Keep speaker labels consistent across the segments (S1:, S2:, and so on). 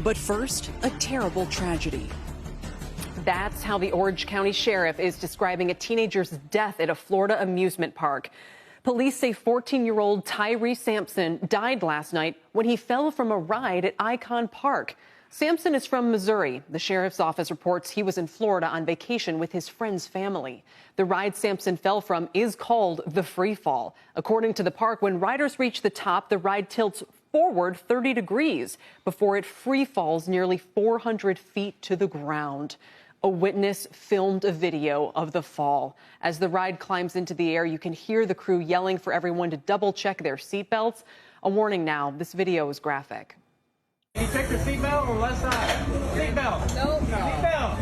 S1: But first, a terrible tragedy.
S2: That's how the Orange County Sheriff is describing a teenager's death at a Florida amusement park. Police say 14-year-old Tyree Sampson died last night when he fell from a ride at Icon Park. Sampson is from Missouri. The sheriff's office reports he was in Florida on vacation with his friend's family. The ride Sampson fell from is called the free fall. According to the park, when riders reach the top, the ride tilts forward 30 degrees before it free falls nearly 400 feet to the ground. A witness filmed a video of the fall. As the ride climbs into the air, you can hear the crew yelling for everyone to double check their seatbelts. A warning now, this video is graphic.
S3: Can you check your seatbelt on the left side? Seatbelt. Nope. Seatbelt.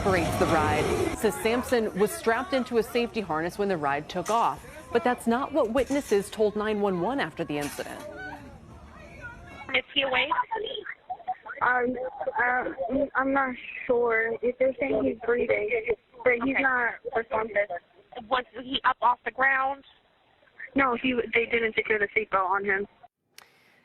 S2: Narrates the ride. Says Sampson was strapped into a safety harness when the ride took off. But that's not what witnesses told 911 after the incident.
S4: Is he awake?
S5: I'm not sure. If they're saying he's breathing, but he's not responsive.
S4: Was he up off the ground?
S5: No, they didn't secure the seatbelt on him.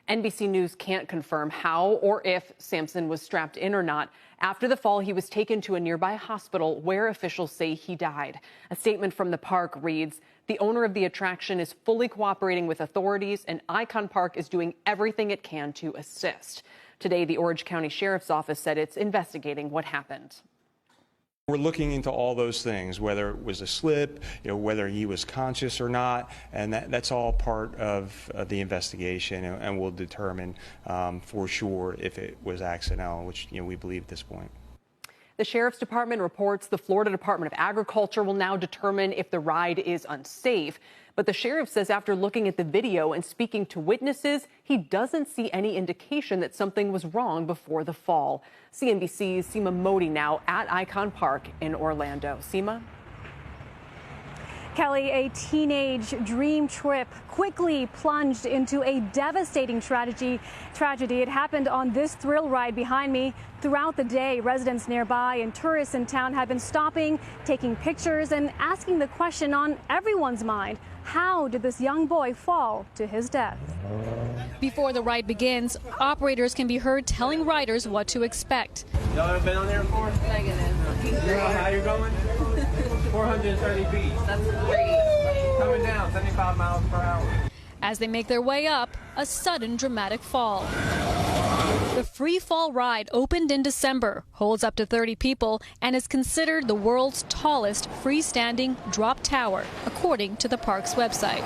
S2: NBC News can't confirm how or if Sampson was strapped in or not. After the fall, he was taken to a nearby hospital where officials say he died. A statement from the park reads, "The owner of the attraction is fully cooperating with authorities, and Icon Park is doing everything it can to assist." Today, the Orange County Sheriff's Office said it's investigating what happened.
S6: We're looking into all those things, whether it was a slip, whether he was conscious or not, and that's all part of the investigation, and we'll determine for sure if it was accidental, which we believe at this point.
S2: The Sheriff's Department reports the Florida Department of Agriculture will now determine if the ride is unsafe. But the sheriff says after looking at the video and speaking to witnesses, he doesn't see any indication that something was wrong before the fall. CNBC's Seema Modi now at Icon Park in Orlando. Seema?
S7: Kelly, a teenage dream trip quickly plunged into a devastating tragedy. It happened on this thrill ride behind me. Throughout the day, residents nearby and tourists in town have been stopping, taking pictures, and asking the question on everyone's mind: how did this young boy fall to his death?
S8: Before the ride begins, operators can be heard telling riders what to expect.
S3: Y'all ever been on there before? You know how you're going? 430 feet.
S8: That's great.
S3: Coming down 75 miles per hour.
S8: As they make their way up, a sudden dramatic fall. The free fall ride opened in December, holds up to 30 people, and is considered the world's tallest freestanding drop tower, according to the park's website.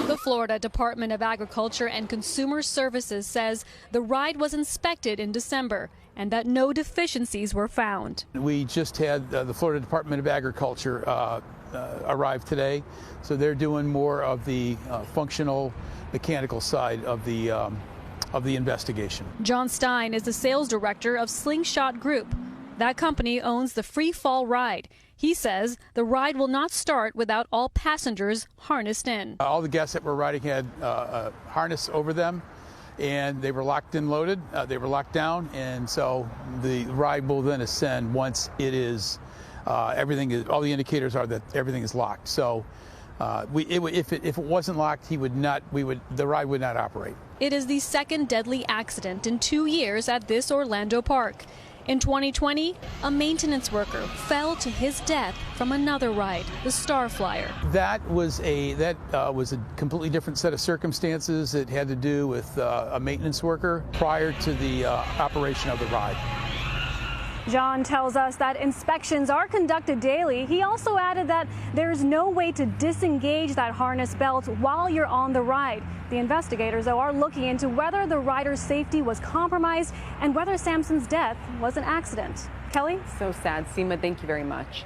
S8: The Florida Department of Agriculture and Consumer Services says the ride was inspected in December and that no deficiencies were found.
S9: We just had the Florida Department of Agriculture arrive today, so they're doing more of the functional, mechanical side of the investigation.
S8: John Stein is the sales director of Slingshot Group. That company owns the free fall ride. He says the ride will not start without all passengers harnessed in.
S9: All the guests that were riding had a harness over them, and they were locked and loaded. They were locked down, and so the ride will then ascend once it is all the indicators are that everything is locked. So if it wasn't locked, the ride would not operate.
S8: It is the second deadly accident in 2 years at this Orlando park. In 2020, a maintenance worker fell to his death from another ride, the Star Flyer.
S9: That was a completely different set of circumstances. It had to do with a maintenance worker prior to the operation of the ride.
S7: John tells us that inspections are conducted daily. He also added that there's no way to disengage that harness belt while you're on the ride. The investigators, though, are looking into whether the rider's safety was compromised and whether Sampson's death was an accident. Kelly?
S2: So sad. Seema, thank you very much.